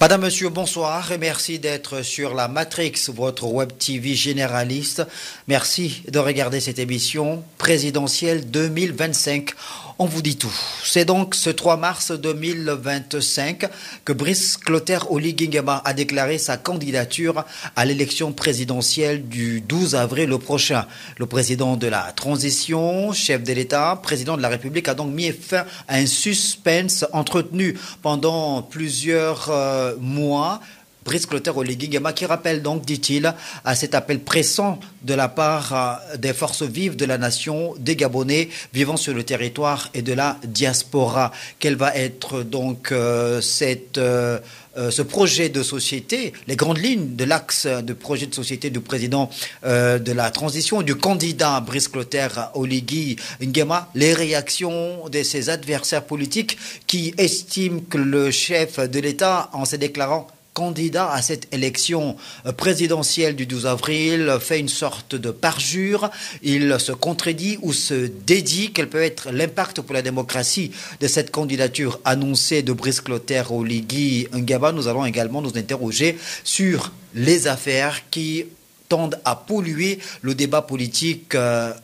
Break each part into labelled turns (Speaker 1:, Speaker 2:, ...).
Speaker 1: Madame, Monsieur, bonsoir et merci d'être sur la Matrix, votre web TV généraliste. Merci de regarder cette émission présidentielle 2025. On vous dit tout. C'est donc ce 3 mars 2025 que Brice Clotaire Oligui Nguema a déclaré sa candidature à l'élection présidentielle du 12 avril prochain. Le président de la transition, chef de l'État, président de la République a donc mis fin à un suspense entretenu pendant plusieurs mois. Brice Clotaire Oligui Nguema qui rappelle donc, dit-il, à cet appel pressant de la part des forces vives de la nation, des Gabonais vivant sur le territoire et de la diaspora. Quel va être donc ce projet de société, les grandes lignes de l'axe de projet de société du président de la transition, du candidat Brice Clotaire Oligui Nguema, les réactions de ses adversaires politiques qui estiment que le chef de l'État, en se déclarant candidat à cette élection présidentielle du 12 avril, fait une sorte de parjure. Il se contredit ou se dédie. Quel peut être l'impact pour la démocratie de cette candidature annoncée de Brice Clotaire Oligui Nguema? Nous allons également nous interroger sur les affaires qui tendent à polluer le débat politique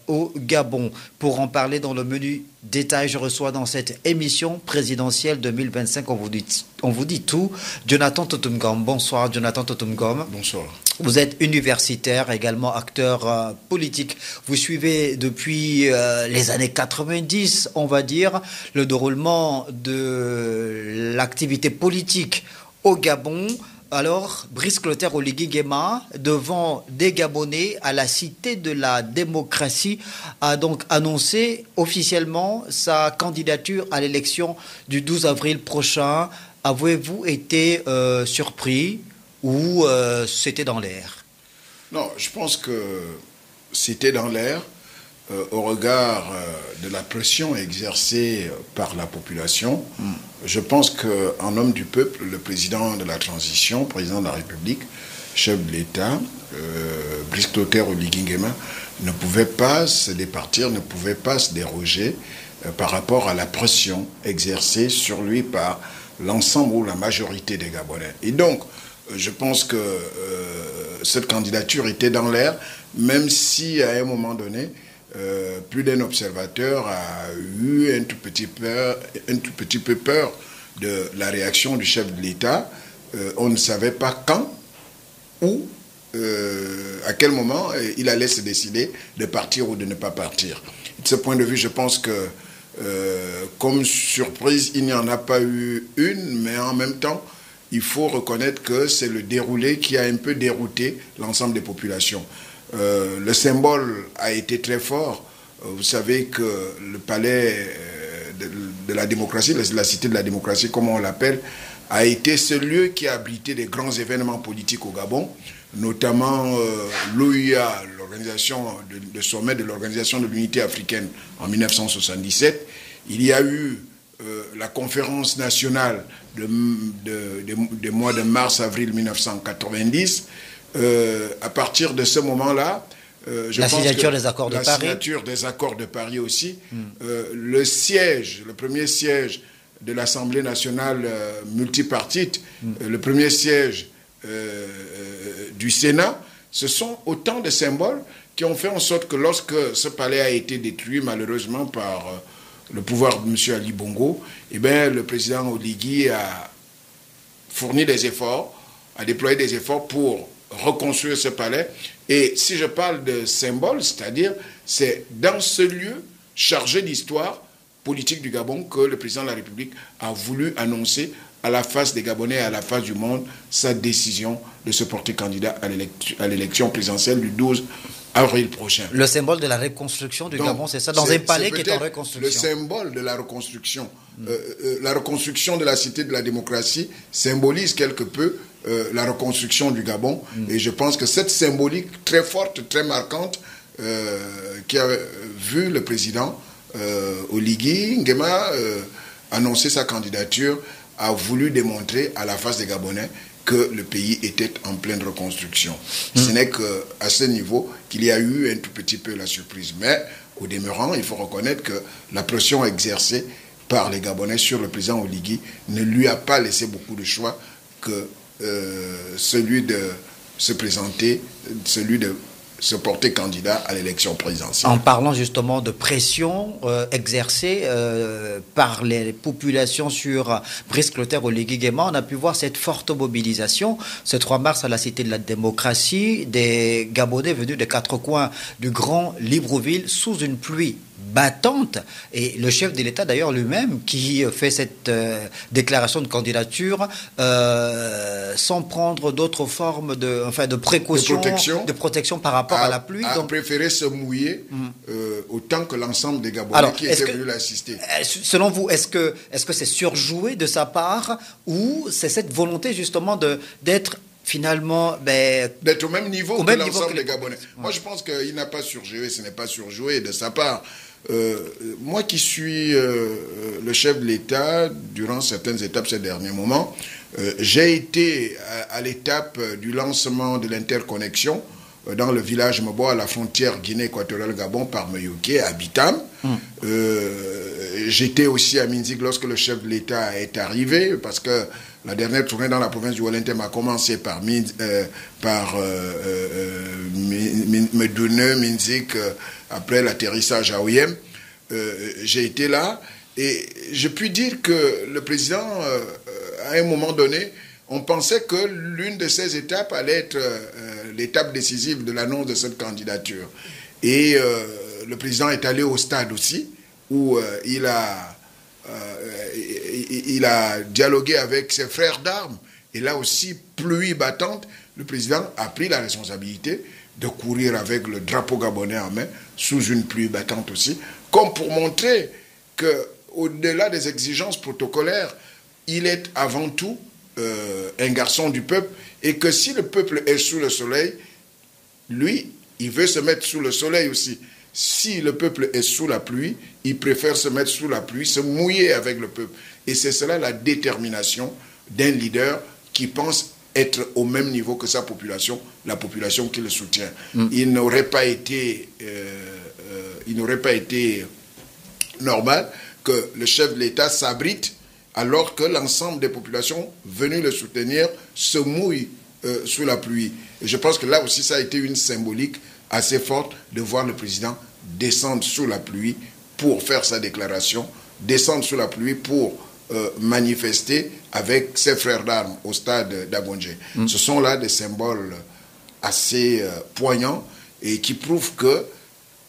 Speaker 1: au Gabon. Pour en parler dans le menu détail, je reçois dans cette émission présidentielle 2025, on vous dit tout, Jonathan Totumgom. Bonsoir Jonathan Totumgom.
Speaker 2: Bonsoir.
Speaker 1: Vous êtes universitaire, également acteur politique. Vous suivez depuis les années 90, on va dire, le déroulement de l'activité politique au Gabon. Alors, Brice Clotaire Oligui Nguema, devant des Gabonais à la Cité de la démocratie, a donc annoncé officiellement sa candidature à l'élection du 12 avril prochain. Avez-vous été surpris ou c'était dans l'air?
Speaker 2: Non, je pense que c'était dans l'air au regard de la pression exercée par la population. Je pense qu'en homme du peuple, le président de la transition, président de la République, chef de l'État, Brice Clotaire Oligui Nguema, ne pouvait pas se départir, ne pouvait pas se déroger par rapport à la pression exercée sur lui par l'ensemble ou la majorité des Gabonais. Et donc, je pense que cette candidature était dans l'air, même si à un moment donné, plus d'un observateur a eu un tout petit peu peur de la réaction du chef de l'État. On ne savait pas quand ou à quel moment il allait se décider de partir ou de ne pas partir. De ce point de vue, je pense que comme surprise, il n'y en a pas eu une, mais en même temps, il faut reconnaître que c'est le déroulé qui a un peu dérouté l'ensemble des populations. Le symbole a été très fort. Vous savez que le palais de la démocratie, la cité de la démocratie, comme on l'appelle, a été ce lieu qui a abrité des grands événements politiques au Gabon, notamment l'OUA, le sommet de l'Organisation de l'Unité africaine en 1977. Il y a eu la conférence nationale des mois de mars-avril 1990. À partir de ce moment-là,
Speaker 1: la signature des accords de Paris.
Speaker 2: La signature des accords de Paris aussi. Le premier siège de l'Assemblée nationale multipartite, le premier siège du Sénat, ce sont autant de symboles qui ont fait en sorte que lorsque ce palais a été détruit malheureusement par le pouvoir de M. Ali Bongo, eh bien, le président Oligui a fourni des efforts, a déployé des efforts pour reconstruire ce palais. Et si je parle de symbole, c'est-à-dire c'est dans ce lieu chargé d'histoire politique du Gabon que le président de la République a voulu annoncer à la face des Gabonais et à la face du monde sa décision de se porter candidat à l'élection présidentielle du 12 avril prochain.
Speaker 1: Le symbole de la reconstruction du Gabon, c'est ça, dans un palais qui est en reconstruction.
Speaker 2: Le symbole de la reconstruction. La reconstruction de la cité de la démocratie symbolise quelque peu la reconstruction du Gabon. Et je pense que cette symbolique très forte, très marquante, qui a vu le président Oligui Nguema annoncer sa candidature, a voulu démontrer à la face des Gabonais que le pays était en pleine reconstruction. Ce n'est qu'à ce niveau qu'il y a eu un tout petit peu la surprise. Mais au demeurant, il faut reconnaître que la pression exercée par les Gabonais sur le président Oligui ne lui a pas laissé beaucoup de choix que celui de se présenter, celui de se porter candidat à l'élection présidentielle.
Speaker 1: En parlant justement de pression exercée par les populations sur Brice Clotaire Oligui Nguema, on a pu voir cette forte mobilisation ce 3 mars à la Cité de la Démocratie, des Gabonais venus des 4 coins du Grand Libreville sous une pluie battante, et le chef de l'État d'ailleurs lui-même qui fait cette déclaration de candidature sans prendre d'autres formes de précaution, de protection par rapport à la pluie.
Speaker 2: A préféré se mouiller autant que l'ensemble des Gabonais qui étaient venus l'assister.
Speaker 1: Selon vous, est-ce que c'est surjoué de sa part, ou c'est cette volonté justement d'être finalement
Speaker 2: d'être au même niveau que l'ensemble des Gabonais? Moi, je pense qu'il n'a pas surjoué, ce n'est pas surjoué de sa part. Moi qui suis le chef de l'État durant certaines étapes ces derniers moments, j'ai été à l'étape du lancement de l'interconnexion dans le village Mobo à la frontière Guinée-Équatoriale-Gabon par Meyoké à Bitam. J'étais aussi à Minzik lorsque le chef de l'État est arrivé, parce que la dernière tournée dans la province du Wellington a commencé par Medoune, Minzik, après l'atterrissage à Oyem. J'ai été là et je puis dire que le président, à un moment donné, on pensait que l'une de ces étapes allait être l'étape décisive de l'annonce de cette candidature. Et le président est allé au stade aussi, où il a dialogué avec ses frères d'armes. Et là aussi, pluie battante, le président a pris la responsabilité de courir avec le drapeau gabonais en main, sous une pluie battante aussi, comme pour montrer qu'au-delà des exigences protocolaires, il est avant tout un garçon du peuple, et que si le peuple est sous le soleil, lui, il veut se mettre sous le soleil aussi. Si le peuple est sous la pluie, il préfère se mettre sous la pluie, se mouiller avec le peuple. Et c'est cela la détermination d'un leader qui pense être au même niveau que sa population, la population qui le soutient. Il n'aurait pas été normal que le chef de l'État s'abrite alors que l'ensemble des populations venues le soutenir se mouillent sous la pluie. Et je pense que là aussi, ça a été une symbolique assez forte de voir le président descendre sous la pluie pour faire sa déclaration, descendre sous la pluie pour manifester avec ses frères d'armes au stade d'Abondjé. Ce sont là des symboles assez poignants et qui prouvent que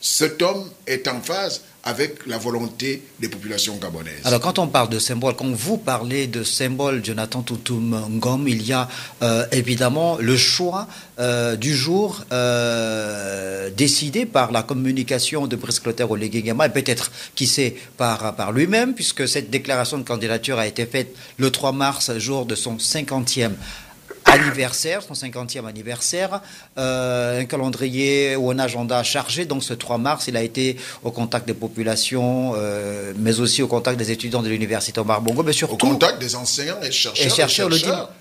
Speaker 2: cet homme est en phase avec la volonté des populations gabonaises.
Speaker 1: Alors, quand on parle de symboles, quand vous parlez de symboles, Jonathan Toutoum Ngom, il y a évidemment le choix du jour décidé par la communication de Brice Clotaire Oligui Nguema, et peut-être, qui sait, par lui-même, puisque cette déclaration de candidature a été faite le 3 mars, jour de son 50e anniversaire, son 50e anniversaire, un calendrier ou un agenda chargé. Donc ce 3 mars, il a été au contact des populations, mais aussi au contact des étudiants de l'université Omar Bongo, mais surtout
Speaker 2: au contact des enseignants et chercheurs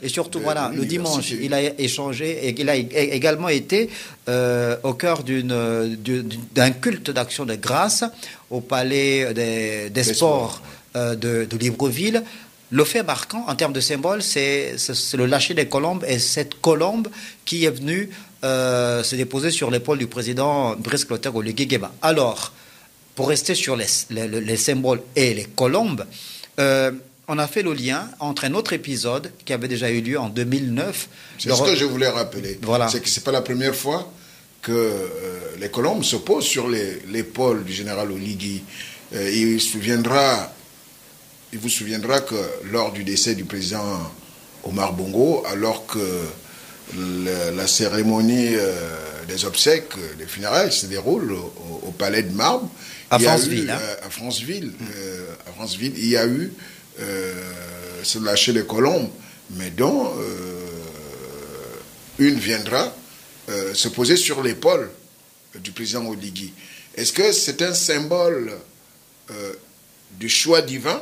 Speaker 1: et surtout voilà, le dimanche, il a échangé et il a également été au cœur d'un culte d'action de grâce au palais des sports de Libreville. Le fait marquant en termes de symbole, c'est le lâcher des colombes, et cette colombe qui est venue se déposer sur l'épaule du président Brice Clotaire Oligui Nguema. Alors, pour rester sur les symboles et les colombes, on a fait le lien entre un autre épisode qui avait déjà eu lieu en 2009.
Speaker 2: C'est ce que je voulais rappeler. Voilà. C'est que ce n'est pas la première fois que les colombes se posent sur l'épaule du général Oligui. Il vous souviendra que lors du décès du président Omar Bongo, alors que la cérémonie des obsèques, des funérailles se déroule au palais de Marbre, à Franceville, il y a eu ce lâcher des colombes, mais dont une viendra se poser sur l'épaule du président Oligui. Est-ce que c'est un symbole du choix divin?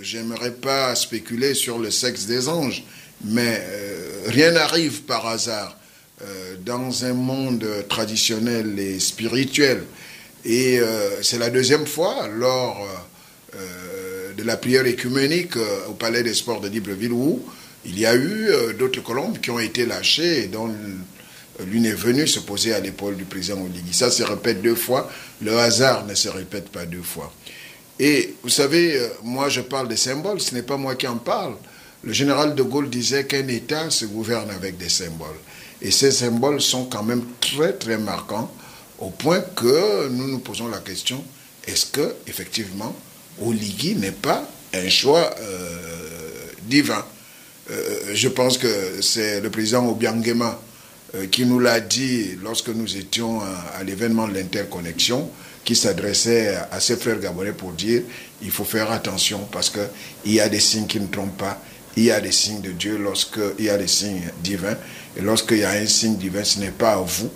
Speaker 2: J'aimerais pas spéculer sur le sexe des anges, mais rien n'arrive par hasard dans un monde traditionnel et spirituel. Et c'est la deuxième fois, lors de la prière écuménique au Palais des Sports de Libreville, où Il y a eu d'autres colombes qui ont été lâchées et dont l'une est venue se poser à l'épaule du président Oligui. Ça se répète 2 fois. Le hasard ne se répète pas 2 fois. Et vous savez, moi je parle des symboles, ce n'est pas moi qui en parle. Le général de Gaulle disait qu'un État se gouverne avec des symboles. Et ces symboles sont quand même très très marquants, au point que nous nous posons la question, est-ce que effectivement Oligui n'est pas un choix divin? Je pense que c'est le président Obiangema qui nous l'a dit lorsque nous étions à l'événement de l'interconnexion, qui s'adressait à ses frères gabonais pour dire il faut faire attention parce qu'il y a des signes qui ne trompent pas, il y a des signes de Dieu lorsqu'il y a des signes divins, et lorsqu'il y a un signe divin, ce n'est pas à vous,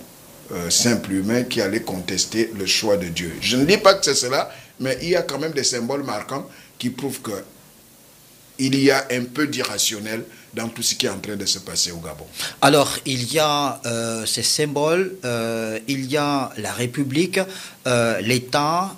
Speaker 2: simple humain, qui allez contester le choix de Dieu. Je ne dis pas que c'est cela, mais il y a quand même des symboles marquants qui prouvent qu'il y a un peu d'irrationnel dans tout ce qui est en train de se passer au Gabon.
Speaker 1: Alors, il y a ces symboles, il y a la République, l'État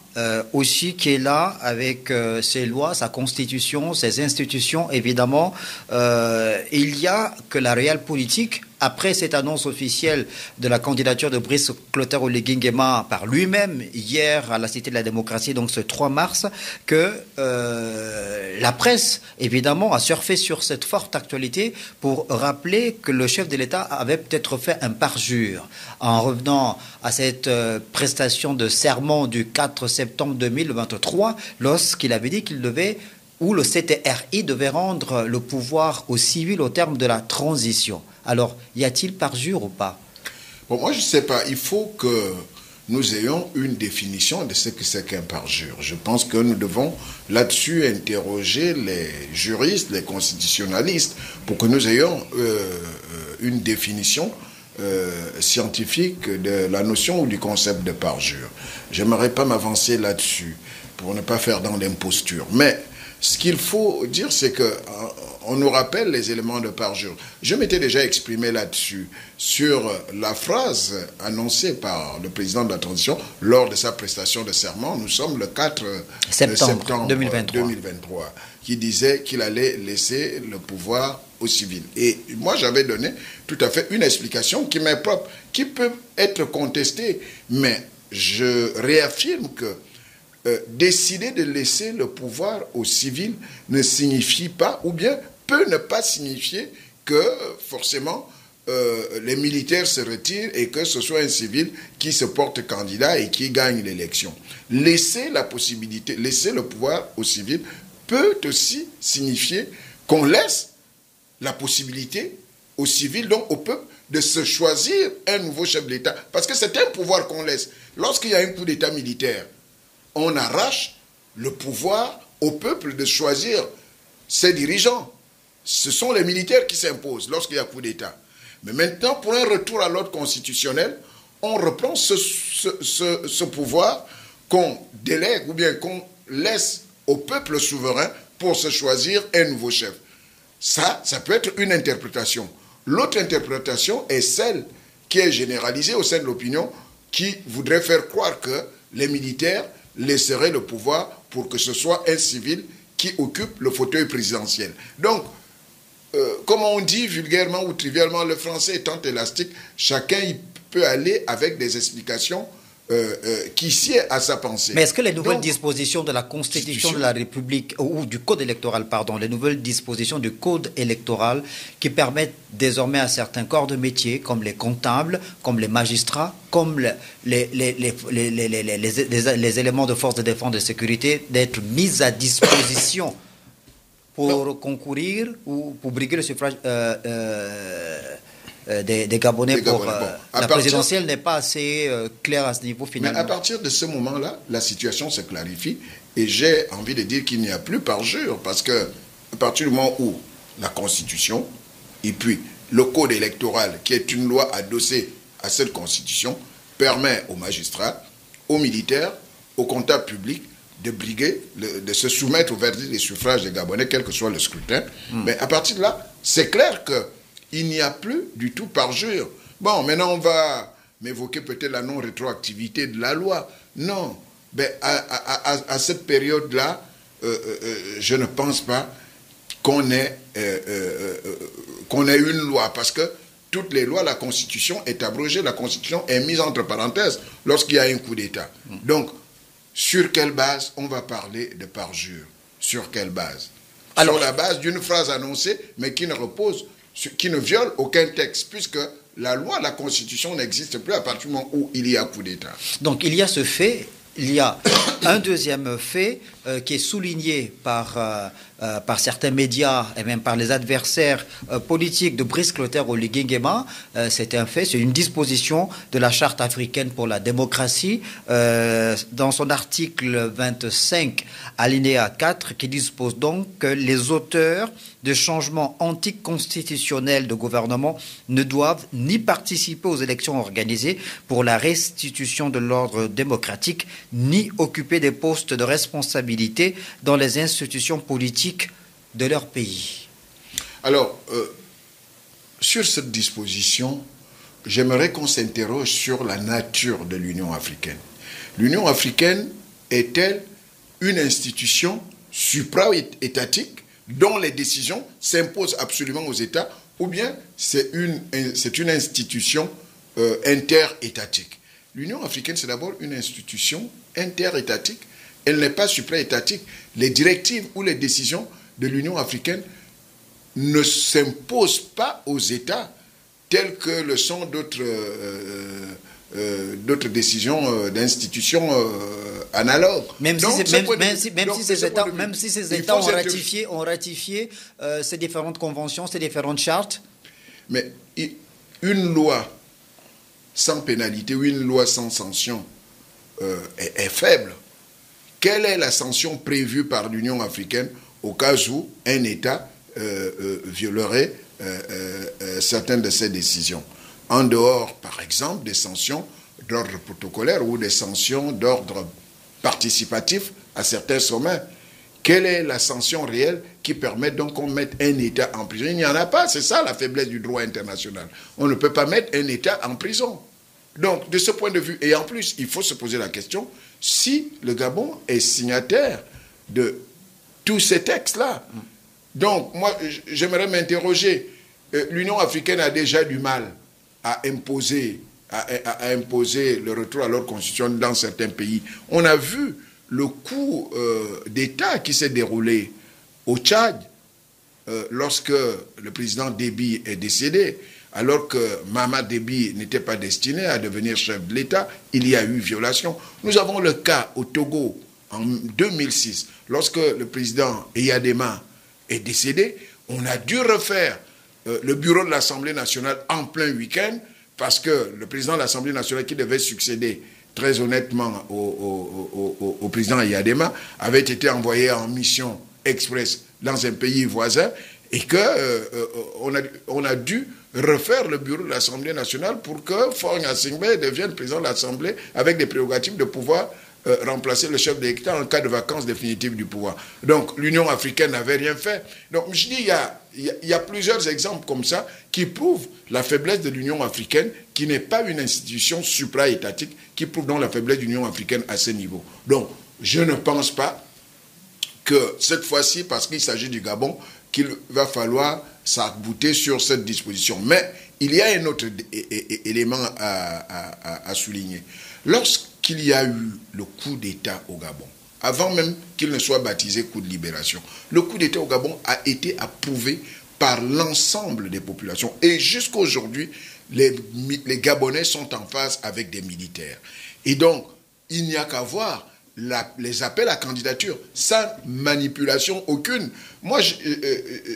Speaker 1: aussi qui est là avec ses lois, sa constitution, ses institutions, évidemment. Il y a que la réelle politique. Après cette annonce officielle de la candidature de Brice Clotaire Oligui Nguema par lui-même hier à la Cité de la Démocratie, donc ce 3 mars, que la presse, évidemment, a surfé sur cette forte actualité pour rappeler que le chef de l'État avait peut-être fait un parjure en revenant à cette prestation de serment du 4 septembre 2023 lorsqu'il avait dit qu'il devait, ou le CTRI devait rendre le pouvoir aux civils au terme de la transition. Alors, y a-t-il parjure ou pas?
Speaker 2: Bon, moi, je ne sais pas. Il faut que nous ayons une définition de ce que c'est qu'un parjure. Je pense que nous devons là-dessus interroger les juristes, les constitutionnalistes, pour que nous ayons une définition scientifique de la notion ou du concept de parjure. Je n'aimerais pas m'avancer là-dessus pour ne pas faire dans l'imposture. Mais ce qu'il faut dire, c'est que on nous rappelle les éléments de parjure. Je m'étais déjà exprimé là-dessus, sur la phrase annoncée par le président de la transition lors de sa prestation de serment. Nous sommes le 4 septembre 2023, qui disait qu'il allait laisser le pouvoir aux civils. Et moi, j'avais donné tout à fait une explication qui m'est propre, qui peut être contestée, mais je réaffirme que décider de laisser le pouvoir aux civils ne signifie pas, ou bien peut ne pas signifier que forcément les militaires se retirent et que ce soit un civil qui se porte candidat et qui gagne l'élection. Laisser la possibilité, laisser le pouvoir aux civils peut aussi signifier qu'on laisse la possibilité aux civils, donc au peuple, de se choisir un nouveau chef d'État. Parce que c'est un pouvoir qu'on laisse. Lorsqu'il y a un coup d'État militaire, on arrache le pouvoir au peuple de choisir ses dirigeants. Ce sont les militaires qui s'imposent lorsqu'il y a coup d'État. Mais maintenant, pour un retour à l'ordre constitutionnel, on reprend ce pouvoir qu'on délègue ou bien qu'on laisse au peuple souverain pour se choisir un nouveau chef. Ça peut être une interprétation. L'autre interprétation est celle qui est généralisée au sein de l'opinion, qui voudrait faire croire que les militaires laisserait le pouvoir pour que ce soit un civil qui occupe le fauteuil présidentiel. Donc, comme on dit vulgairement ou trivialement, le français étant élastique, chacun y peut aller avec des explications qui sied à sa pensée.
Speaker 1: Mais est-ce que les nouvelles dispositions de la Constitution de la République, ou du Code électoral, pardon, les nouvelles dispositions du Code électoral qui permettent désormais à certains corps de métier, comme les comptables, comme les magistrats, comme les éléments de force de défense et de sécurité, d'être mis à disposition pour concourir ou pour briguer le suffrage des Gabonais pour la présidentielle n'est pas assez claire à ce niveau finalement.
Speaker 2: Mais à partir de ce moment-là, la situation se clarifie et j'ai envie de dire qu'il n'y a plus parjure parce que à partir du moment où la Constitution et puis le Code électoral, qui est une loi adossée à cette Constitution, permet aux magistrats, aux militaires, aux comptables publics de briguer, de se soumettre au verdict des suffrages des Gabonais, quel que soit le scrutin. Mais à partir de là, c'est clair qu'il n'y a plus du tout parjure. Bon, maintenant on va m'évoquer peut-être la non-rétroactivité de la loi. Non, ben, à cette période-là, je ne pense pas qu'on ait une loi, parce que toutes les lois, la Constitution est abrogée, la Constitution est mise entre parenthèses lorsqu'il y a un coup d'État. Donc, sur quelle base on va parler de parjure? Sur quelle base? Sur la base d'une phrase annoncée, mais qui ne viole aucun texte, puisque la loi, la Constitution n'existe plus à partir du moment où il y a coup d'État.
Speaker 1: Donc il y a ce fait, il y a un deuxième fait qui est souligné par certains médias et même par les adversaires politiques de Brice Clotaire Oligui Nguema. C'est un fait, c'est une disposition de la Charte africaine pour la démocratie dans son article 25 alinéa 4 qui dispose donc que les auteurs de changements anticonstitutionnels de gouvernement ne doivent ni participer aux élections organisées pour la restitution de l'ordre démocratique, ni occuper des postes de responsabilité dans les institutions politiques de leur pays.
Speaker 2: Alors, sur cette disposition, j'aimerais qu'on s'interroge sur la nature de l'Union africaine. L'Union africaine est-elle une institution supra-étatique dont les décisions s'imposent absolument aux États, ou bien c'est une institution interétatique? L'Union africaine, c'est d'abord une institution interétatique. Elle n'est pas supra-étatique. Les directives ou les décisions de l'Union africaine ne s'imposent pas aux États telles que le sont d'autres décisions d'institutions analogues.
Speaker 1: Même si ces États ont ratifié ces différentes conventions, ces différentes chartes.
Speaker 2: Mais une loi sans pénalité ou une loi sans sanction est faible. Quelle est la sanction prévue par l'Union africaine au cas où un État violerait certaines de ses décisions? En dehors, par exemple, des sanctions d'ordre protocolaire ou des sanctions d'ordre participatif à certains sommets. Quelle est la sanction réelle qui permet donc qu'on mette un État en prison? Il n'y en a pas, c'est ça la faiblesse du droit international. On ne peut pas mettre un État en prison. Donc, de ce point de vue, et en plus, il faut se poser la question, si le Gabon est signataire de tous ces textes-là. Donc, moi, j'aimerais m'interroger. L'Union africaine a déjà du mal à imposer le retour à l'ordre constitutionnel dans certains pays. On a vu le coup d'État qui s'est déroulé au Tchad lorsque le président Déby est décédé, alors que Mahamat Déby n'était pas destiné à devenir chef de l'État. Il y a eu violation. Nous avons le cas au Togo en 2006, lorsque le président Eyadema est décédé. On a dû refaire le bureau de l'Assemblée nationale en plein week-end, parce que le président de l'Assemblée nationale qui devait succéder très honnêtement au président Eyadema avait été envoyé en mission express dans un pays voisin, et qu'on a dû refaire le bureau de l'Assemblée nationale pour que Faure Gnassingbé devienne président de l'Assemblée avec des prérogatives de pouvoir remplacer le chef de l'État en cas de vacances définitives du pouvoir. Donc l'Union africaine n'avait rien fait. Donc je dis, il y a plusieurs exemples comme ça qui prouvent la faiblesse de l'Union africaine, qui n'est pas une institution supra-étatique, qui prouve donc la faiblesse de l'Union africaine à ce niveau. Donc je ne pense pas que cette fois-ci, parce qu'il s'agit du Gabon, qu'il va falloir s'arc-bouter sur cette disposition. Mais il y a un autre élément à souligner. Lorsqu'il y a eu le coup d'État au Gabon, avant même qu'il ne soit baptisé coup de libération, le coup d'État au Gabon a été approuvé par l'ensemble des populations. Et jusqu'à aujourd'hui, les Gabonais sont en phase avec des militaires. Et donc, il n'y a qu'à voir les appels à candidature sans manipulation aucune. Moi,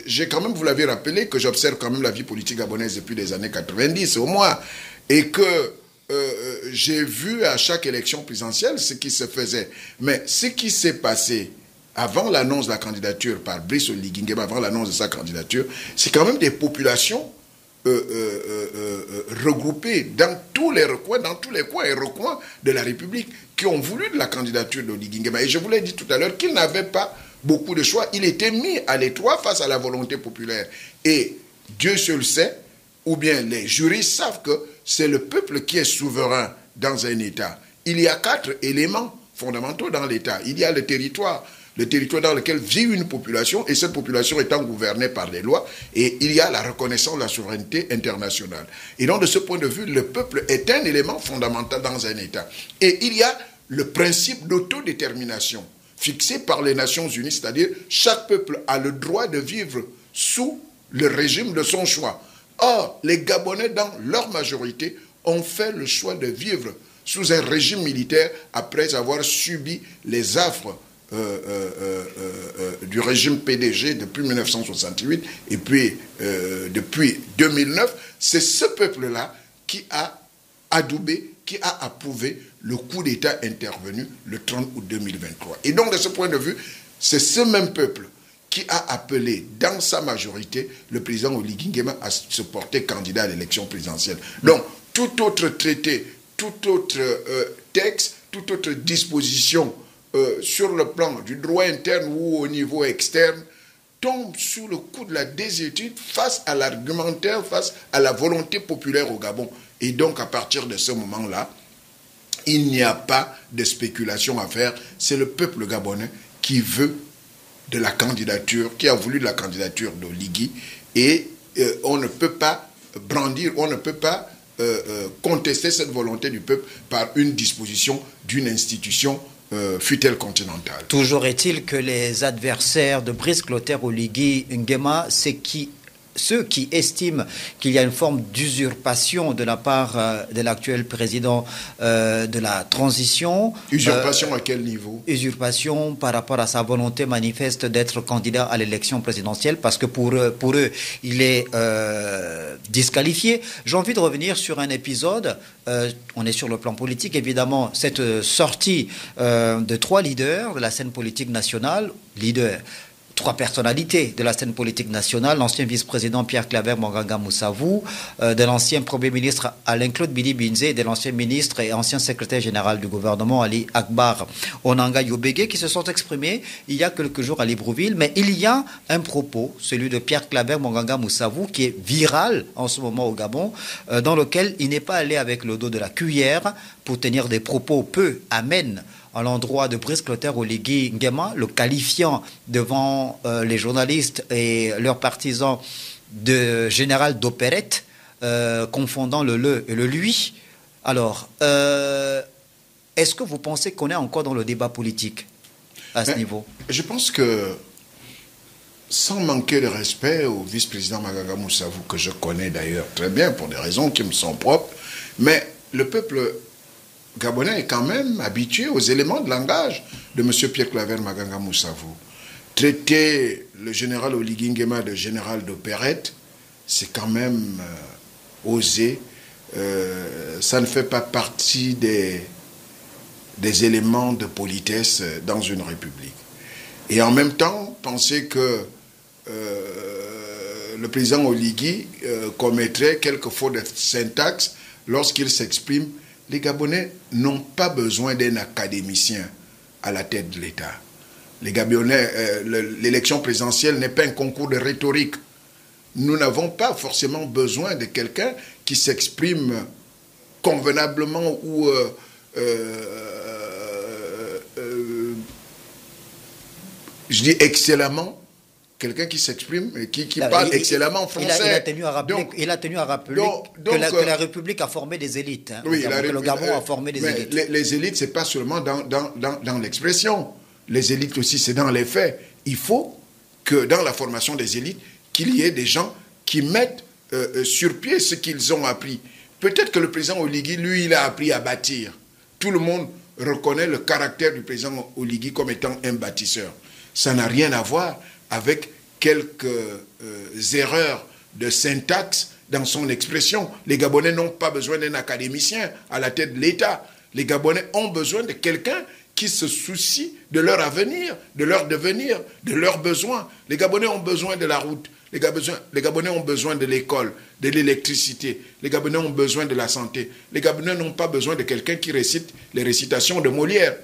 Speaker 2: j'ai quand même, vous l'avez rappelé, que j'observe quand même la vie politique gabonaise depuis les années 90 au moins, et que j'ai vu à chaque élection présidentielle ce qui se faisait. Mais ce qui s'est passé avant l'annonce de la candidature par Brice Oligui Nguema, avant l'annonce de sa candidature, c'est quand même des populations regroupées dans tous les recoins, et recoins de la République qui ont voulu de la candidature d'Oligui Nguema. Et je vous l'ai dit tout à l'heure qu'il n'avait pas beaucoup de choix. Il était mis à l'étroit face à la volonté populaire. Et Dieu seul sait, ou bien les juristes savent que c'est le peuple qui est souverain dans un État. Il y a 4 éléments fondamentaux dans l'État. Il y a le territoire. le territoire dans lequel vit une population, et cette population étant gouvernée par les lois, et il y a la reconnaissance de la souveraineté internationale. Et donc, de ce point de vue, le peuple est un élément fondamental dans un État. Et il y a le principe d'autodétermination fixé par les Nations Unies, c'est-à-dire chaque peuple a le droit de vivre sous le régime de son choix. Or, les Gabonais, dans leur majorité, ont fait le choix de vivre sous un régime militaire après avoir subi les affres du régime PDG depuis 1968 et puis depuis 2009. C'est ce peuple-là qui a adoubé, qui a approuvé le coup d'État intervenu le 30 août 2023. Et donc, de ce point de vue, c'est ce même peuple qui a appelé dans sa majorité le président Oligui Nguema à se porter candidat à l'élection présidentielle. Donc, tout autre traité, tout autre texte, toute autre disposition sur le plan du droit interne ou au niveau externe tombe sous le coup de la désuétude face à l'argumentaire, face à la volonté populaire au Gabon. Et donc, à partir de ce moment-là, il n'y a pas de spéculation à faire. C'est le peuple gabonais qui veut de la candidature, qui a voulu de la candidature d'Oligui. Et on ne peut pas brandir, on ne peut pas contester cette volonté du peuple par une disposition d'une institution fut-elle continentale.
Speaker 1: Toujours est-il que les adversaires de Brice Clotaire Oligui Nguema, c'est ceux qui estiment qu'il y a une forme d'usurpation de la part de l'actuel président de la transition.
Speaker 2: Usurpation à quel niveau?
Speaker 1: Usurpation par rapport à sa volonté manifeste d'être candidat à l'élection présidentielle, parce que pour eux, il est disqualifié. J'ai envie de revenir sur un épisode. On est sur le plan politique, évidemment, cette sortie de 3 leaders de la scène politique nationale, trois personnalités de la scène politique nationale, l'ancien vice-président Pierre-Claver Manganga Moussavou, de l'ancien Premier ministre Alain-Claude Bili Binze et de l'ancien ministre et ancien secrétaire général du gouvernement Ali Akbar Onanga Yobege, qui se sont exprimés il y a quelques jours à Libreville. Mais il y a un propos, celui de Pierre-Claver Manganga Moussavou, qui est viral en ce moment au Gabon, dans lequel il n'est pas allé avec le dos de la cuillère pour tenir des propos peu amènes à l'endroit de Brice Clotaire Oligui Nguema, le qualifiant devant les journalistes et leurs partisans de général d'opérette, confondant le et le lui. Alors, est-ce que vous pensez qu'on est encore dans le débat politique à ce niveau?
Speaker 2: Je pense que, sans manquer de respect au vice-président Manganga Moussavou, que je connais d'ailleurs très bien pour des raisons qui me sont propres, mais le peuple gabonais est quand même habitué aux éléments de langage de M. Pierre-Claver Manganga Moussavou. Traiter le général Oligui Nguema de général d'opérette, c'est quand même osé. Ça ne fait pas partie des éléments de politesse dans une république. Et en même temps, penser que le président Oligui commettrait quelques fautes de syntaxe lorsqu'il s'exprime. Les Gabonais n'ont pas besoin d'un académicien à la tête de l'État. Les Gabonais, l'élection présidentielle n'est pas un concours de rhétorique. Nous n'avons pas forcément besoin de quelqu'un qui s'exprime convenablement ou je dis excellemment. Quelqu'un qui s'exprime, qui parle excellemment français.
Speaker 1: Il a tenu à rappeler que la République a formé des élites. Hein,
Speaker 2: oui,
Speaker 1: que le Gabon a formé des élites.
Speaker 2: Les élites, ce n'est pas seulement dans l'expression. Les élites aussi, c'est dans les faits. Il faut que dans la formation des élites, qu'il y ait des gens qui mettent sur pied ce qu'ils ont appris. Peut-être que le président Oligui, lui, il a appris à bâtir. Tout le monde reconnaît le caractère du président Oligui comme étant un bâtisseur. Ça n'a rien à voir avec quelques erreurs de syntaxe dans son expression. Les Gabonais n'ont pas besoin d'un académicien à la tête de l'État. Les Gabonais ont besoin de quelqu'un qui se soucie de leur avenir, de leur devenir, de leurs besoins. Les Gabonais ont besoin de la route. Les Gabonais ont besoin de l'école, de l'électricité. Les Gabonais ont besoin de la santé. Les Gabonais n'ont pas besoin de quelqu'un qui récite les récitations de Molière.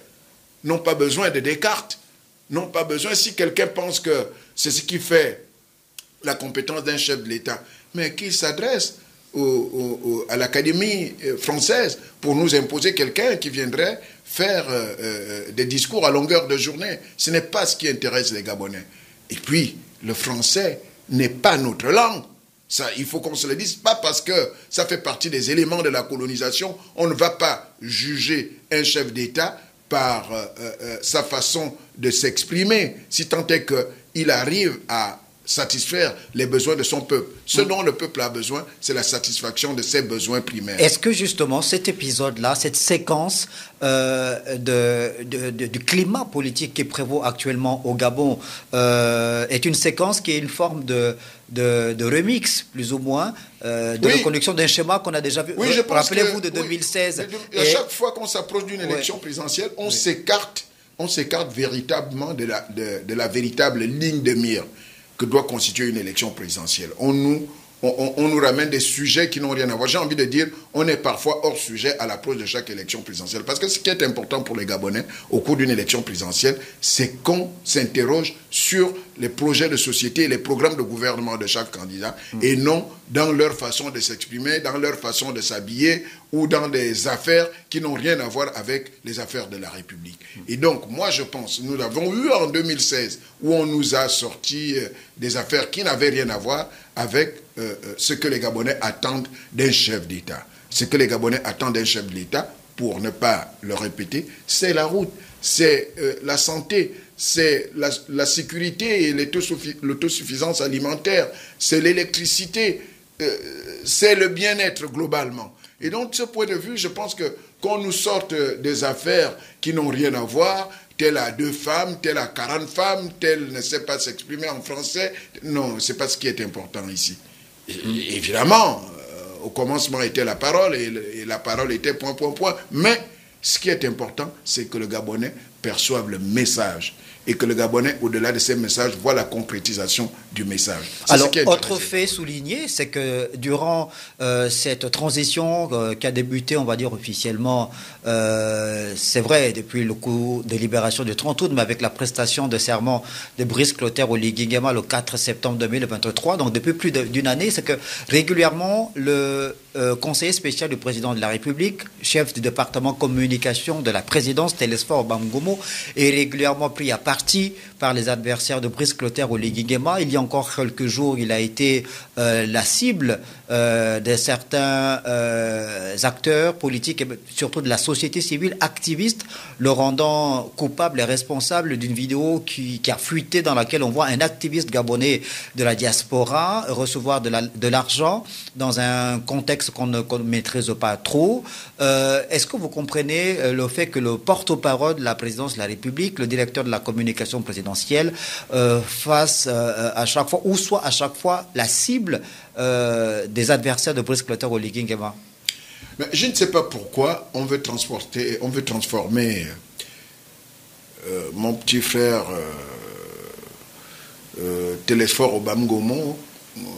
Speaker 2: N'ont pas besoin de Descartes. N'ont pas besoin, si quelqu'un pense que c'est ce qui fait la compétence d'un chef de l'État, mais qu'il s'adresse à l'Académie française pour nous imposer quelqu'un qui viendrait faire des discours à longueur de journée. Ce n'est pas ce qui intéresse les Gabonais. Et puis, le français n'est pas notre langue. Ça, il faut qu'on se le dise, pas parce que ça fait partie des éléments de la colonisation, on ne va pas juger un chef d'État par sa façon de s'exprimer, si tant est qu'il arrive à satisfaire les besoins de son peuple. Ce dont le peuple a besoin, c'est la satisfaction de ses besoins primaires.
Speaker 1: Est-ce que justement cet épisode-là, cette séquence du climat politique qui prévaut actuellement au Gabon est une séquence qui est une forme de remix, plus ou moins, de reconduction d'un schéma qu'on a déjà vu.
Speaker 2: Oui,
Speaker 1: rappelez-vous de 2016.
Speaker 2: À chaque fois qu'on s'approche d'une élection présidentielle, on s'écarte véritablement de la véritable ligne de mire que doit constituer une élection présidentielle. On nous ramène des sujets qui n'ont rien à voir. J'ai envie de dire, on est parfois hors sujet à l'approche de chaque élection présidentielle. Parce que ce qui est important pour les Gabonais au cours d'une élection présidentielle, c'est qu'on s'interroge sur les projets de société et les programmes de gouvernement de chaque candidat, et non dans leur façon de s'exprimer, dans leur façon de s'habiller ou dans des affaires qui n'ont rien à voir avec les affaires de la République. Et donc, moi je pense, nous l'avons eu en 2016, où on nous a sorti des affaires qui n'avaient rien à voir avec ce que les Gabonais attendent d'un chef d'État. Ce que les Gabonais attendent d'un chef d'État, pour ne pas le répéter, c'est la route, c'est la santé, c'est la sécurité et l'autosuffisance alimentaire, c'est l'électricité, c'est le bien-être globalement. Et donc, de ce point de vue, je pense que qu'on nous sorte des affaires qui n'ont rien à voir, tel a 2 femmes, tel a 40 femmes, tel ne sait pas s'exprimer en français, non, ce n'est pas ce qui est important ici. Et, évidemment, au commencement était la parole, et la parole était point. Mais ce qui est important, c'est que le Gabonais perçoive le message. Et que le Gabonais, au-delà de ces messages, voit la concrétisation du message.
Speaker 1: Alors, autre fait souligné, c'est que durant cette transition qui a débuté, on va dire officiellement, c'est vrai, depuis le coup de libération du 30 août, mais avec la prestation de serment de Brice Clotaire Oligui Nguema le 4 septembre 2023, donc depuis plus d'une année, c'est que régulièrement, le conseiller spécial du président de la République, chef du département communication de la présidence, Télésphore Bamgomo, est régulièrement pris à partie par les adversaires de Brice Clotaire Oligui Nguema. Il y a encore quelques jours, il a été la cible de certains acteurs politiques et surtout de la société civile activiste, le rendant coupable et responsable d'une vidéo qui a fuité dans laquelle on voit un activiste gabonais de la diaspora recevoir de l'argent dans un contexte qu'on ne maîtrise pas trop. Est-ce que vous comprenez le fait que le porte-parole de la présidence de la République, le directeur de la communication présidentielle, fasse à chaque fois, ou soit à chaque fois, la cible des adversaires de Brice Clotaire Oligui Nguema?
Speaker 2: Mais je ne sais pas pourquoi on veut transformer mon petit frère Télésphore Bamgomo,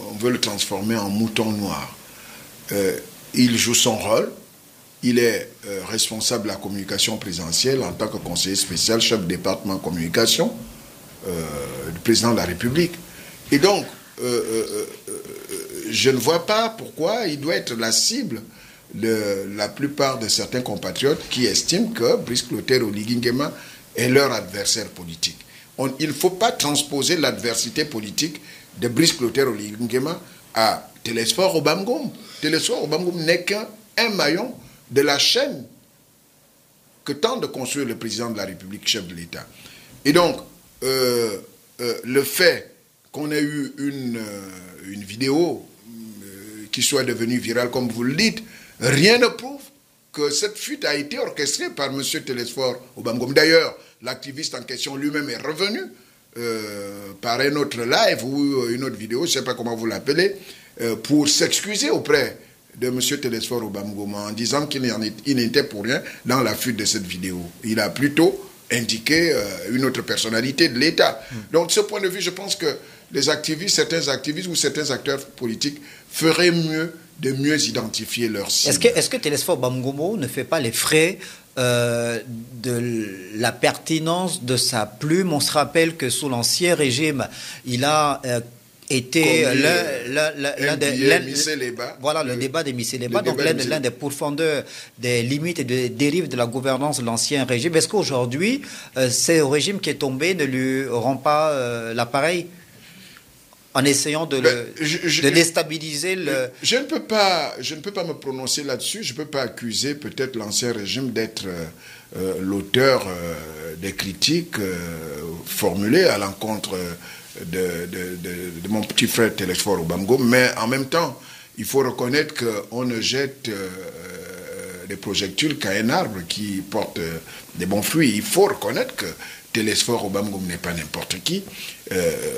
Speaker 2: on veut le transformer en mouton noir. Il joue son rôle, il est responsable de la communication présidentielle en tant que conseiller spécial, chef de département communication du président de la République. Et donc, je ne vois pas pourquoi il doit être la cible de la plupart de certains compatriotes qui estiment que Brice Clotaire Oligui Nguema est leur adversaire politique. Il ne faut pas transposer l'adversité politique de Brice Clotaire Oligui Nguema à Télésphore Bamgomo. Télésphore Bamgomo n'est qu'un maillon de la chaîne que tente de construire le président de la République, chef de l'État. Et donc, le fait qu'on ait eu une vidéo qui soit devenue virale, comme vous le dites, rien ne prouve que cette fuite a été orchestrée par M. Télésphore Bamgomo. D'ailleurs, l'activiste en question lui-même est revenu par un autre live ou une autre vidéo, je ne sais pas comment vous l'appelez, pour s'excuser auprès de M. Télésphore Bamgomo en disant qu'il n'était pour rien dans la fuite de cette vidéo. Il a plutôt indiqué une autre personnalité de l'État. Donc, de ce point de vue, je pense que les activistes, certains activistes ou certains acteurs politiques feraient mieux de mieux identifier leur cible.
Speaker 1: Est-ce que Télésphore Bamgomo ne fait pas les frais de la pertinence de sa plume? On se rappelle que sous l'Ancien Régime, il a était
Speaker 2: voilà,
Speaker 1: le débat des Misséléba, donc l'un des pourfendeurs des limites et des dérives de la gouvernance de l'ancien régime. Est-ce qu'aujourd'hui, ce régime qui est tombé ne lui rend pas l'appareil en essayant de déstabiliser le...
Speaker 2: Je ne peux pas me prononcer là-dessus. Je ne peux pas accuser peut-être l'ancien régime d'être l'auteur des critiques formulées à l'encontre de mon petit frère Télésphore Obamgo, mais en même temps, il faut reconnaître qu'on ne jette des projectiles qu'à un arbre qui porte des bons fruits. Il faut reconnaître que Télésphore Obamgo n'est pas n'importe qui.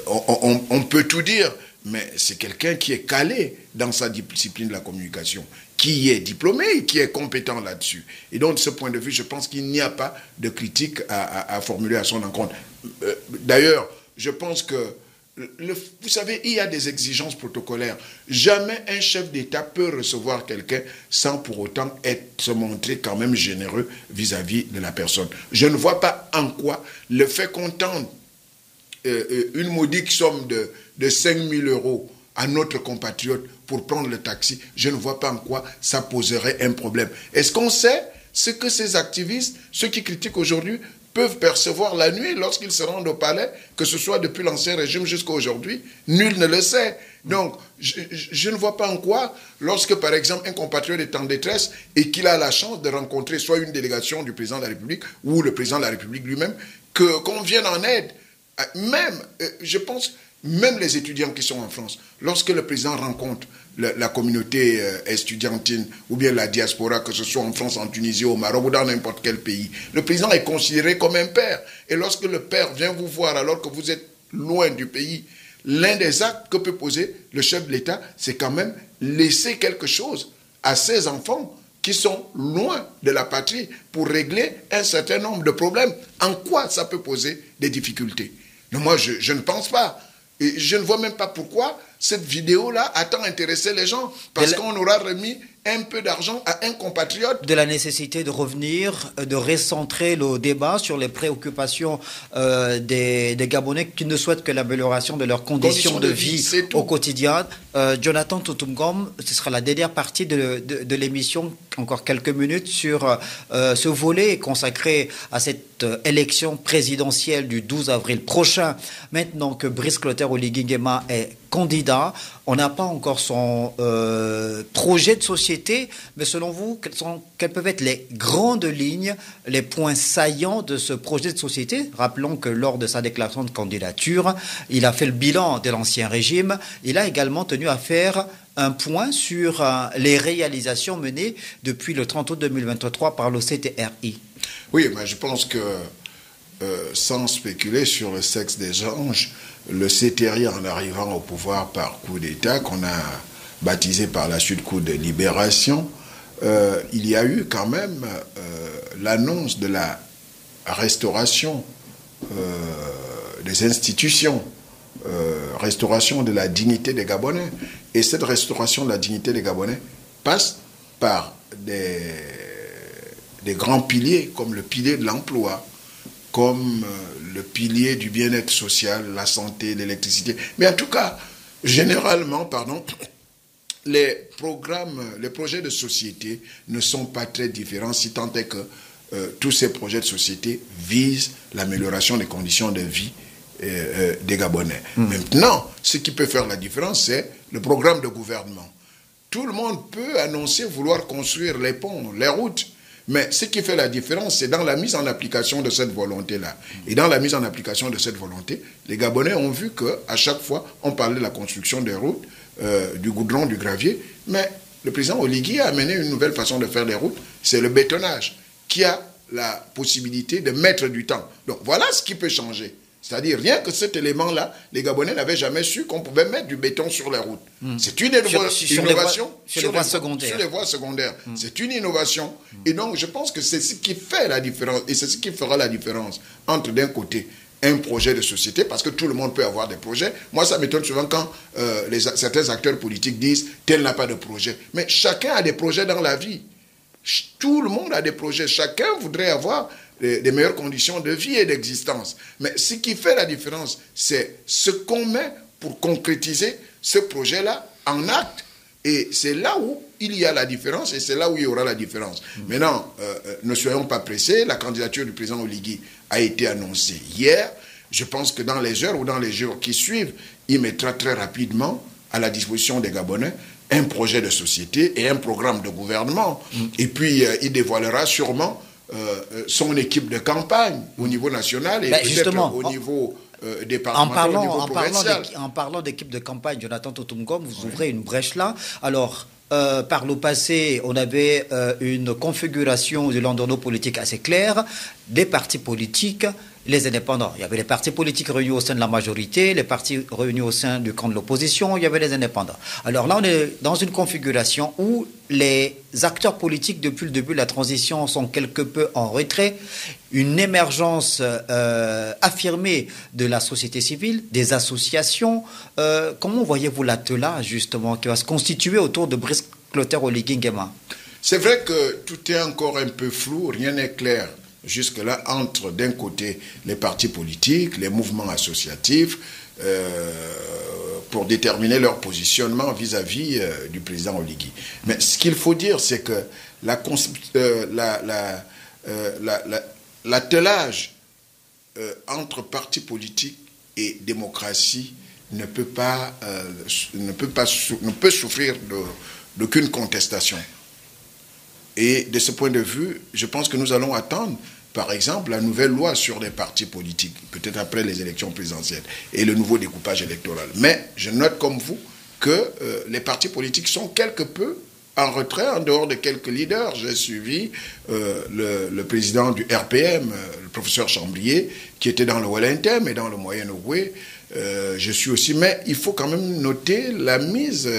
Speaker 2: On peut tout dire, mais c'est quelqu'un qui est calé dans sa discipline de la communication, qui est diplômé et qui est compétent là-dessus. Et donc, de ce point de vue, je pense qu'il n'y a pas de critique à formuler à son encontre. D'ailleurs, je pense que, vous savez, il y a des exigences protocolaires. Jamais un chef d'État peut recevoir quelqu'un sans pour autant se montrer quand même généreux vis-à-vis de la personne. Je ne vois pas en quoi le fait qu'on tente une modique somme de 5 000 € à notre compatriote pour prendre le taxi, je ne vois pas en quoi ça poserait un problème. Est-ce qu'on sait ce que ces activistes, ceux qui critiquent aujourd'hui, peuvent percevoir la nuit lorsqu'ils se rendent au palais, que ce soit depuis l'ancien régime jusqu'à aujourd'hui? Nul ne le sait. Donc, je ne vois pas en quoi, lorsque par exemple un compatriote est en détresse et qu'il a la chance de rencontrer soit une délégation du président de la République ou le président de la République lui-même, qu'on vienne en aide. Même, je pense, même les étudiants qui sont en France, lorsque le président rencontre la communauté estudiantine ou bien la diaspora, que ce soit en France, en Tunisie, au Maroc ou dans n'importe quel pays, le président est considéré comme un père. Et lorsque le père vient vous voir alors que vous êtes loin du pays, l'un des actes que peut poser le chef de l'État, c'est quand même laisser quelque chose à ses enfants qui sont loin de la patrie pour régler un certain nombre de problèmes. En quoi ça peut poser des difficultés? Mais moi, je ne pense pas. Et je ne vois même pas pourquoi cette vidéo-là a tant intéressé les gens. Parce qu'on aura remis un peu d'argent à un compatriote.
Speaker 1: De la nécessité de revenir, de recentrer le débat sur les préoccupations des Gabonais qui ne souhaitent que l'amélioration de leurs conditions de vie au quotidien. Jonathan Toutoumgom, ce sera la dernière partie de l'émission, encore quelques minutes, sur ce volet consacré à cette élection présidentielle du 12 avril prochain. Maintenant que Brice Clotaire Oligui Nguema est candidat, on n'a pas encore son projet de société, mais selon vous, quelles peuvent être les grandes lignes, les points saillants de ce projet de société? Rappelons que lors de sa déclaration de candidature, il a fait le bilan de l'ancien régime. Il a également tenu à faire un point sur les réalisations menées depuis le 30 août 2023 par l'OCTRI.
Speaker 2: Oui, mais je pense que, sans spéculer sur le sexe des anges, le CTRI, en arrivant au pouvoir par coup d'État, qu'on a baptisé par la suite coup de libération, il y a eu quand même l'annonce de la restauration des institutions, restauration de la dignité des Gabonais. Et cette restauration de la dignité des Gabonais passe par des grands piliers, comme le pilier de l'emploi, comme le pilier du bien-être social, la santé, l'électricité. Mais en tout cas, généralement, les projets de société ne sont pas très différents, si tant est que tous ces projets de société visent l'amélioration des conditions de vie des Gabonais. Maintenant, ce qui peut faire la différence, c'est le programme de gouvernement. Tout le monde peut annoncer vouloir construire les ponts, les routes, mais ce qui fait la différence, c'est dans la mise en application de cette volonté-là. Et dans la mise en application de cette volonté, les Gabonais ont vu qu'à chaque fois, on parlait de la construction des routes, du goudron, du gravier, mais le président Oligui a amené une nouvelle façon de faire des routes, c'est le bétonnage, qui a la possibilité de mettre du temps. Donc voilà ce qui peut changer. C'est-à-dire, rien que cet élément-là, les Gabonais n'avaient jamais su qu'on pouvait mettre du béton sur les routes. C'est une innovation
Speaker 1: sur les voies secondaires.
Speaker 2: Sur les voies secondaires. C'est une innovation. Et donc, je pense que c'est ce qui fait la différence, et c'est ce qui fera la différence entre, d'un côté, un projet de société, parce que tout le monde peut avoir des projets. Moi, ça m'étonne souvent quand certains acteurs politiques disent « tel n'a pas de projet ». Mais chacun a des projets dans la vie. Tout le monde a des projets. Chacun voudrait avoir des meilleures conditions de vie et d'existence. Mais ce qui fait la différence, c'est ce qu'on met pour concrétiser ce projet-là en acte. Et c'est là où il y a la différence et c'est là où il y aura la différence. Maintenant, ne soyons pas pressés. La candidature du président Oligui a été annoncée hier. Je pense que dans les heures ou dans les jours qui suivent, il mettra très rapidement à la disposition des Gabonais un projet de société et un programme de gouvernement. Et puis, il dévoilera sûrement son équipe de campagne au niveau national et peut-être au niveau départemental, au niveau provincial.
Speaker 1: En parlant d'équipe de campagne, Jonathan Totumgom, vous ouvrez une brèche là. Alors, par le passé, on avait une configuration du landerneau politique assez claire, des partis politiques, les indépendants. Il y avait les partis politiques réunis au sein de la majorité, les partis réunis au sein du camp de l'opposition, il y avait les indépendants. Alors là, on est dans une configuration où les acteurs politiques, depuis le début de la transition, sont quelque peu en retrait. Une émergence affirmée de la société civile, des associations. Comment voyez-vous l'attelage, justement, qui va se constituer autour de Brice Clotaire Oligui Nguema?
Speaker 2: C'est vrai que tout est encore un peu flou, rien n'est clair jusque-là entre, d'un côté, les partis politiques, les mouvements associatifs, pour déterminer leur positionnement vis-à-vis du président Oligui. Mais ce qu'il faut dire, c'est que l'attelage entre partis politiques et démocratie ne peut souffrir d'aucune contestation. Et de ce point de vue, je pense que nous allons attendre, par exemple, la nouvelle loi sur les partis politiques, peut-être après les élections présidentielles, et le nouveau découpage électoral. Mais je note comme vous que les partis politiques sont quelque peu en retrait, en dehors de quelques leaders. J'ai suivi le président du RPM, le professeur Chambrier, qui était dans le Wellington et dans le Moyen-Ogooué. Je suis aussi, mais il faut quand même noter la mise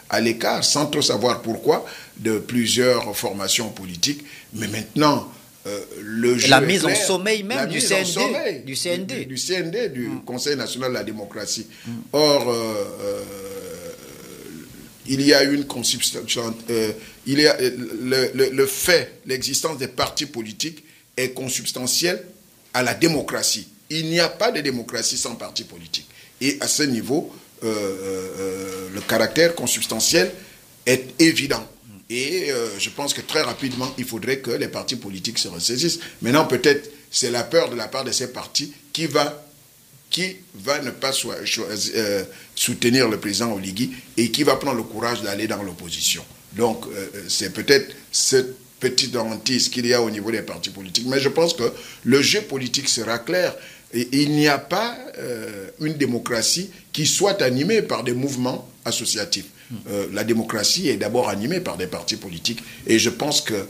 Speaker 2: à l'écart, sans trop savoir pourquoi, de plusieurs formations politiques. Mais maintenant, le jeu
Speaker 1: la mise
Speaker 2: clair,
Speaker 1: en sommeil même du CND.
Speaker 2: Du CND, du Conseil national de la démocratie. Or, il y a une consubstantielle. Il y a le fait, l'existence des partis politiques est consubstantielle à la démocratie. Il n'y a pas de démocratie sans parti politique. Et à ce niveau, le caractère consubstantiel est évident. Et je pense que très rapidement, il faudrait que les partis politiques se ressaisissent. Maintenant, peut-être, c'est la peur de la part de ces partis qui va ne pas soutenir le président Oligui et qui va prendre le courage d'aller dans l'opposition. Donc, c'est peut-être cette petite hantise qu'il y a au niveau des partis politiques. Mais je pense que le jeu politique sera clair. Et il n'y a pas une démocratie qui soit animée par des mouvements associatifs. La démocratie est d'abord animée par des partis politiques. Et je pense que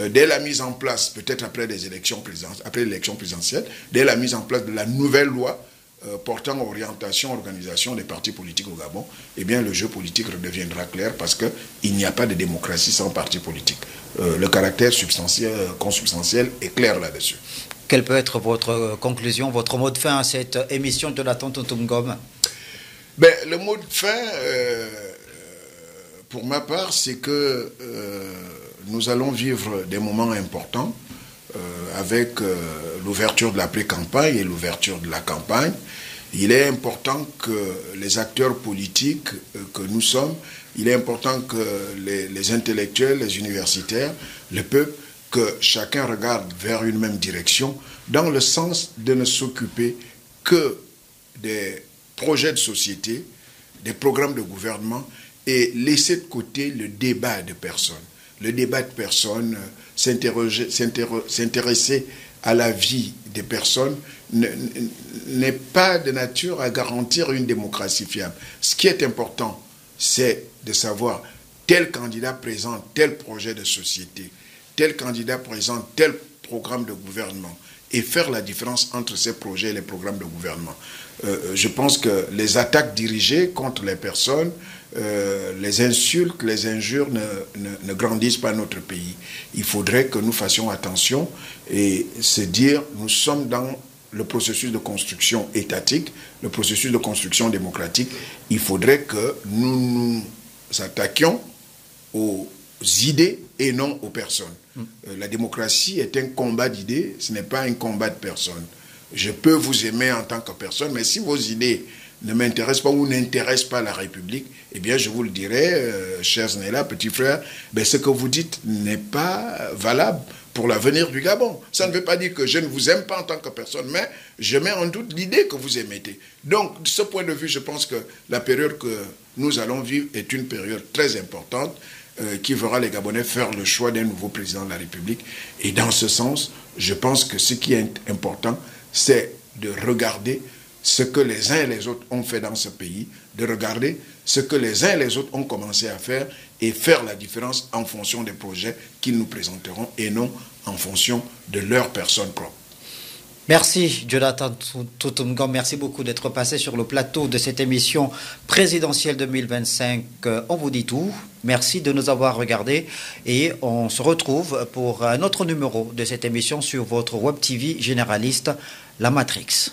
Speaker 2: dès la mise en place, peut-être après l'élection présidentielle, dès la mise en place de la nouvelle loi portant orientation, organisation des partis politiques au Gabon, eh bien le jeu politique redeviendra clair parce qu'il n'y a pas de démocratie sans parti politique. Le caractère consubstantiel est clair là-dessus.
Speaker 1: Quelle peut être votre conclusion, votre mot de fin à cette émission de Jonathan Totumgom?
Speaker 2: Le mot de fin, pour ma part, c'est que nous allons vivre des moments importants avec l'ouverture de la pré-campagne et l'ouverture de la campagne. Il est important que les acteurs politiques que nous sommes, il est important que les intellectuels, les universitaires, le peuple, que chacun regarde vers une même direction, dans le sens de ne s'occuper que des projets de société, des programmes de gouvernement, et laisser de côté le débat de personnes. Le débat de personnes, s'intéresser à la vie des personnes n'est pas de nature à garantir une démocratie fiable. Ce qui est important, c'est de savoir tel candidat présente tel projet de société, tel candidat présente tel programme de gouvernement, et faire la différence entre ces projets et les programmes de gouvernement. Je pense que les attaques dirigées contre les personnes, les insultes, les injures ne grandissent pas notre pays. Il faudrait que nous fassions attention et se dire, nous sommes dans le processus de construction étatique, le processus de construction démocratique. Il faudrait que nous nous attaquions aux idées et non aux personnes. La démocratie est un combat d'idées, ce n'est pas un combat de personnes. Je peux vous aimer en tant que personne, mais si vos idées ne m'intéresse pas ou n'intéresse pas la République, eh bien, je vous le dirai, cher Znéla, petit frère, ben, ce que vous dites n'est pas valable pour l'avenir du Gabon. Ça ne veut pas dire que je ne vous aime pas en tant que personne, mais je mets en doute l'idée que vous émettez. Donc, de ce point de vue, je pense que la période que nous allons vivre est une période très importante qui verra les Gabonais faire le choix d'un nouveau président de la République. Et dans ce sens, je pense que ce qui est important, c'est de regarder ce que les uns et les autres ont fait dans ce pays, de regarder ce que les uns et les autres ont commencé à faire et faire la différence en fonction des projets qu'ils nous présenteront et non en fonction de leur personne propre.
Speaker 1: Merci Jonathan Toutoumgam, merci beaucoup d'être passé sur le plateau de cette émission présidentielle 2025. On vous dit tout, merci de nous avoir regardés et on se retrouve pour un autre numéro de cette émission sur votre web TV généraliste, La Matrix.